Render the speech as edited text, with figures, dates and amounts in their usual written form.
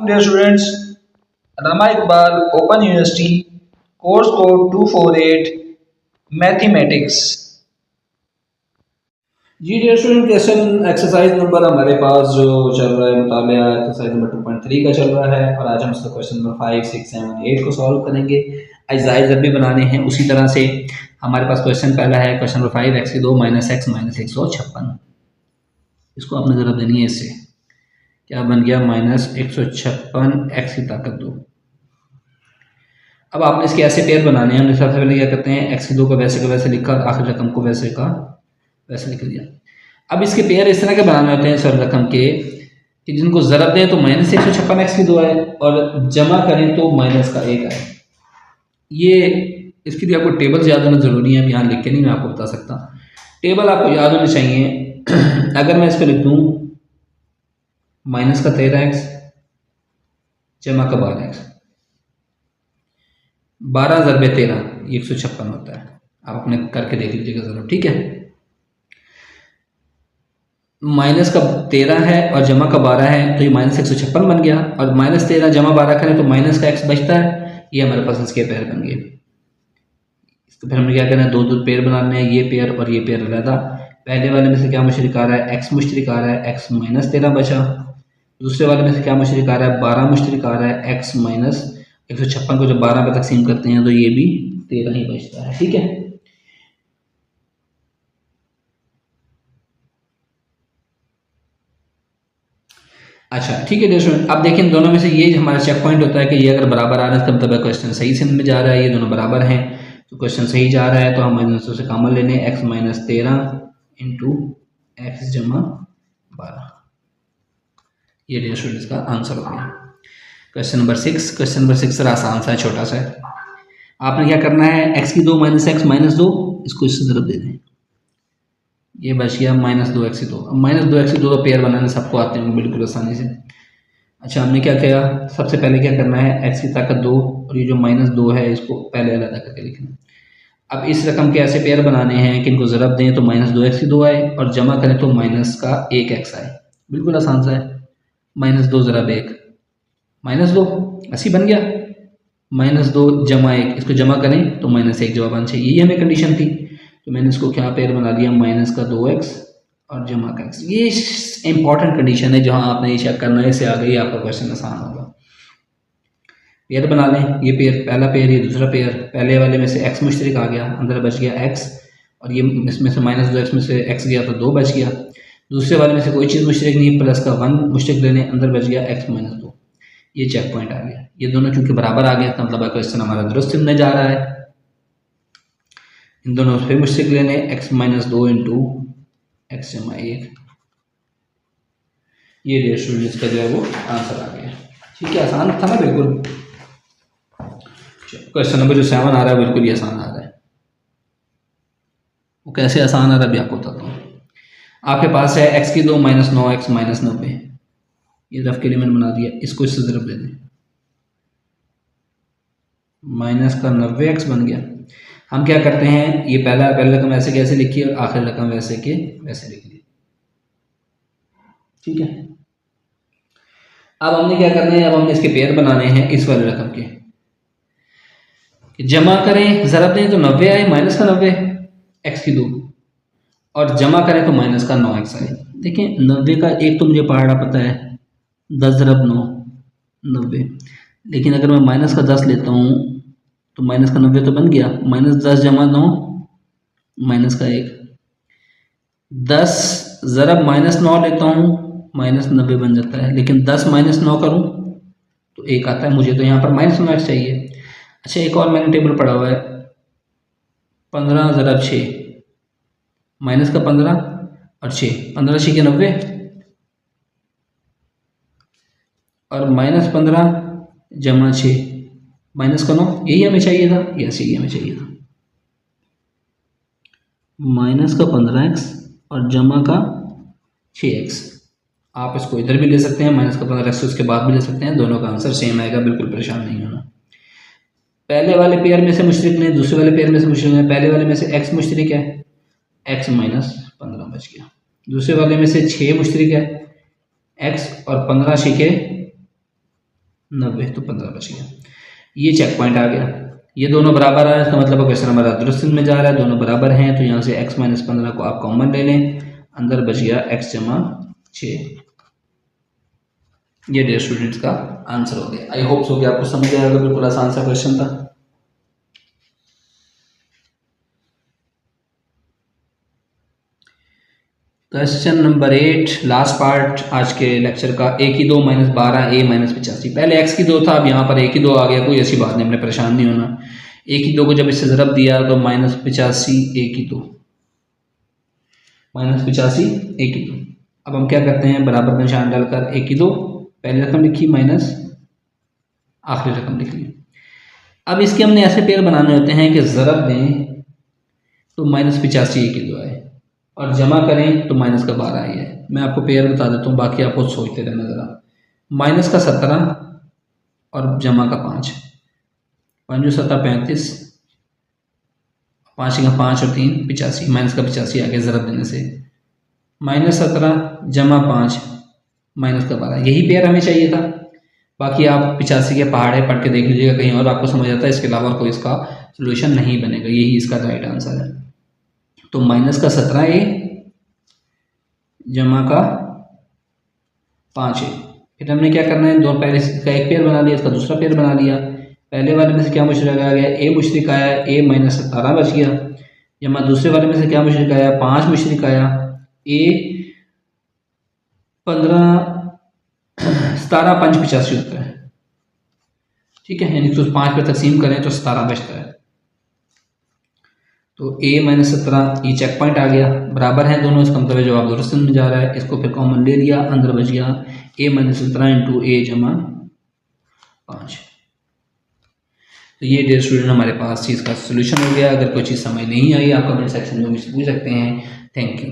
Dear students, Rama Iqbal, Open University, course code 248, Mathematics. जी dear student, question exercise number हमारे पास जो चल रहा है मुताबिया एक्सरसाइज नंबर 2.3 का चल रहा है और आज हम इसका क्वेश्चन नंबर 5, 6, 7, 8 को सॉल्व करेंगे। अज्जाए ज़रबे बनाने हैं उसी तरह से। हमारे पास क्वेश्चन पहला है क्वेश्चन नंबर 5 x की 2 माइनस एक्स माइनस 156। इसको आपने ज़रा देनी है। इससे क्या बन गया? माइनस 156 एक्स की ताकत 2। अब आपने इसके ऐसे पेयर बनाने हैं। हमने सबसे पहले क्या करते हैं, एक्स की 2 को वैसे का वैसे लिखा और आखिरी रकम को वैसे का वैसे लिख दिया। अब इसके पेयर इस तरह के बनाने होते हैं सर रकम के कि जिनको ज़रब दें तो माइनस 156 एक्स की 2 आए और जमा करें तो माइनस का 1 आए। ये इसके लिए आपको टेबल याद होना ज़रूरी है। यहाँ लिख के नहीं मैं आपको बता सकता, टेबल आपको याद होने चाहिए। अगर मैं इस पर लिख दूँ माइनस का 13 एक्स जमा का 12 एक्स, 12 ज़रबे 13 156 होता है। आप अपने करके देख लीजिएगा ज़रा, ठीक है। माइनस का 13 है और जमा का 12 है तो ये माइनस 156 बन गया और माइनस 13 जमा 12 करें तो माइनस का एक्स बचता है। ये हमारे पास इसके पेयर बन गए। तो फिर हमें क्या करना है, दो दो पेयर बनाने हैं, ये पेयर और ये पेयर अलग। पहले वाले में से क्या मुशरिक आ रहा है? एक्स मुशरिक आ रहा है, एक्स माइनस 13 बचा। दूसरे वाले में से क्या मुशरिक आ रहा है? 12 मुशरिक आ रहा है, एक्स माइनस 156 को जब 12 पे तकसीम करते हैं तो ये भी 13 ही बचता है, ठीक है। अच्छा ठीक है डियर, अब देखिए दोनों में से ये हमारा चेक पॉइंट होता है कि ये अगर बराबर आ रहा है इसका मतलब क्वेश्चन सही से में जा रहा है। ये दोनों बराबर हैं तो क्वेश्चन सही जा रहा है। तो हम माइनस से कॉमन लेने, एक्स माइनस 13 इंटू एक्स जमा 12। ये डियर स्टूडेंट्स का आंसर हो गया। Question number 6। Question number 6 sir आसान सा है, छोटा सा है। आपने क्या करना है, एक्स की 2 माइनस एक्स माइनस 2, इसको इससे ज़रूर दे दें। ये बच गया माइनस 2 एक्स की 2। अब माइनस 2 एक्स की 2 तो पेयर बनाने सबको आते हैं बिल्कुल आसानी से। अच्छा हमने क्या किया, सबसे पहले क्या करना है, एक्स की ताकत 2 और ये जो माइनस 2 है इसको पहले अलग करके लिखना। अब इस रकम के ऐसे पेयर बनाने हैं कि इनको ज़रब दें तो माइनस 2 एक्स की 2 आए और जमा करें तो माइनस का 1 एक्स आए। बिल्कुल आसान सा है। माइनस 2 ज़रब 1 माइनस 2 ऐसी बन गया। माइनस 2 जमा 1, इसको जमा करें तो माइनस 1 जवाब आना चाहिए। यही हमें कंडीशन थी तो मैंने इसको क्या पेयर बना लिया, माइनस का 2 एक्स और जमा का एक्स। ये इंपॉर्टेंट कंडीशन है जहाँ आपने ये चेक करना है, इससे आगे ही आपका क्वेश्चन आसान होगा। पेयर बना लें, ये पेयर पहला पेयर, ये दूसरा पेयर। पहले वाले में से एक्स मुश्तरिक आ गया, अंदर बच गया एक्स और ये इसमें से माइनस 2 एक्स में से एक्स गया तो 2 बच गया। दूसरे वाले में से कोई चीज़ मुश्तरिक नहीं, प्लस का 1 मुश्तरिक लेने, अंदर बच गया एक्स माइनस 2। ये चेक पॉइंट आ गया। ये दोनों चूंकि बराबर आ गया मतलब क्वेश्चन हमारा दुरुस्त होने जा रहा है। इन दोनों फिर मुश्तरिक लेने, एक्स माइनस 2 इंटू एक्स जमा 1। ये डियर स्टूडेंट्स का जो है वो आंसर आ गया, ठीक है। आसान था ना बिल्कुल। क्वेश्चन नंबर जो 7 आ रहा है बिल्कुल ही आसान आ रहा है। वो कैसे आसान आ रहा है अभी आपको बताता हूँ। आपके पास है एक्स की 2 माइनस 9 एक्स माइनस 90। ये रफ के लिए मैंने बना दिया, इसको इससे ज़रब दे दें, माइनस का 90 एक्स बन गया। हम क्या करते हैं, ये पहला रकम ऐसे कैसे लिखी और आखिरी रकम वैसे के वैसे लिख ली, ठीक है। अब हमने क्या करना है, अब हमने इसके पेयर बनाने हैं इस वाले रकम के। जमा करें, ज़रब दें तो 90 आए, माइनस का 90 एक्स की 2 और जमा करें तो माइनस का 9 एक्स आए। देखिए 90 का एक तो मुझे पहाड़ा पता है, 10 ज़रब 9 90। लेकिन अगर मैं माइनस का 10 लेता हूँ तो माइनस का 90 तो बन गया, माइनस 10 जमा 9 माइनस का 1। 10 ज़रब माइनस 9 लेता हूँ माइनस 90 बन जाता है, लेकिन 10 माइनस 9 करूँ तो 1 आता है। मुझे तो यहाँ पर माइनस 9 चाहिए। अच्छा एक और मैंने टेबल पढ़ा हुआ है, 15 ज़रब 6 माइनस का 15 और 6, 15 6 के 90 और माइनस 15 जमा 6 माइनस का 9। यही हमें चाहिए था, यस यही हमें चाहिए था। माइनस का 15x और जमा का 6x। आप इसको इधर भी ले सकते हैं, माइनस का 15x उसके बाद भी ले सकते हैं, दोनों का आंसर सेम आएगा, बिल्कुल परेशान नहीं होना। पहले वाले पेयर में से मुश्तरिक लें, दूसरे वाले पेयर में से मुश्तरिक लें। पहले वाले में से x मुश्तरिक है, x माइनस 15 बच गया। दूसरे वाले में से 6 मुश्तरिक है, x और 15 शिके 90 तो 15 बच गया। ये चेक पॉइंट आ गया, ये दोनों बराबर आ रहे हैं, इसका मतलब क्वेश्चन हमारा दुरुस्त में जा रहा है, दोनों बराबर हैं, तो यहाँ से x माइनस 15 को आप कॉमन ले लें, अंदर बच गया x जमा 6। ये डियर स्टूडेंट्स का आंसर हो गया। आई होप सो कि आपको समझ आएगा, बिल्कुल आसान सा क्वेश्चन था। क्वेश्चन नंबर 8 लास्ट पार्ट आज के लेक्चर का, a की 2 माइनस 12 a माइनस 85। पहले x की 2 था, अब यहाँ पर a की 2 आ गया, कोई ऐसी बात नहीं, हमने परेशान नहीं होना। a की 2 को जब इससे ज़रब दिया तो माइनस 85 a की 2, माइनस 85 a की 2। अब हम क्या करते हैं, बराबर का निशान डालकर a की 2 पहली रकम लिखी माइनस आखिरी रकम लिख ली। अब इसके हमने ऐसे पेयर बनाने होते हैं कि ज़रब दें तो माइनस 85 a की 2 आए और जमा करें तो माइनस का 12 आई है। मैं आपको पेयर बता देता हूँ, बाकी आप खुद सोचते रहना ज़रा। माइनस का 17 और जमा का 5, 5 7 35, 5 का 5 और 3 85, माइनस का 85 आ गया ज़रब देने से। माइनस 17 जमा 5 माइनस का 12, यही पेयर हमें चाहिए था। बाकी आप 85 के पहाड़े पढ़ के देख लीजिएगा, कहीं और आपको समझ आता है, इसके अलावा कोई इसका सोल्यूशन नहीं बनेगा, यही इसका राइट आंसर है। तो माइनस का 17 a जमा का 5 a। फिर हमने क्या करना है, दो पहले इसका एक पेयर बना लिया, इसका दूसरा पेयर बना लिया। पहले वाले में से क्या मुशरिक आ गया, a मुशरिक आया, a माइनस 17 बच गया, जमा दूसरे वाले में से क्या मुशरिक आया, 5 मुशरिक आया, a 15 17 5 85 होता है, ठीक है, यानी कि 5 पर तकसीम करें तो 17 बचता है। तो a माइनस 17 ये चेक पॉइंट आ गया, बराबर हैं दोनों, इसका मतलब जवाब दुरुस्त में जा रहा है। इसको फिर कॉमन ले लिया, अंदर बच गया a माइनस 17 इंटू a जमा 5। तो ये डियर स्टूडेंट हमारे पास चीज़ का सोल्यूशन हो गया। अगर कोई चीज़ समझ नहीं आई आप कमेंट सेक्शन में मुझसे पूछ सकते हैं। Thank you.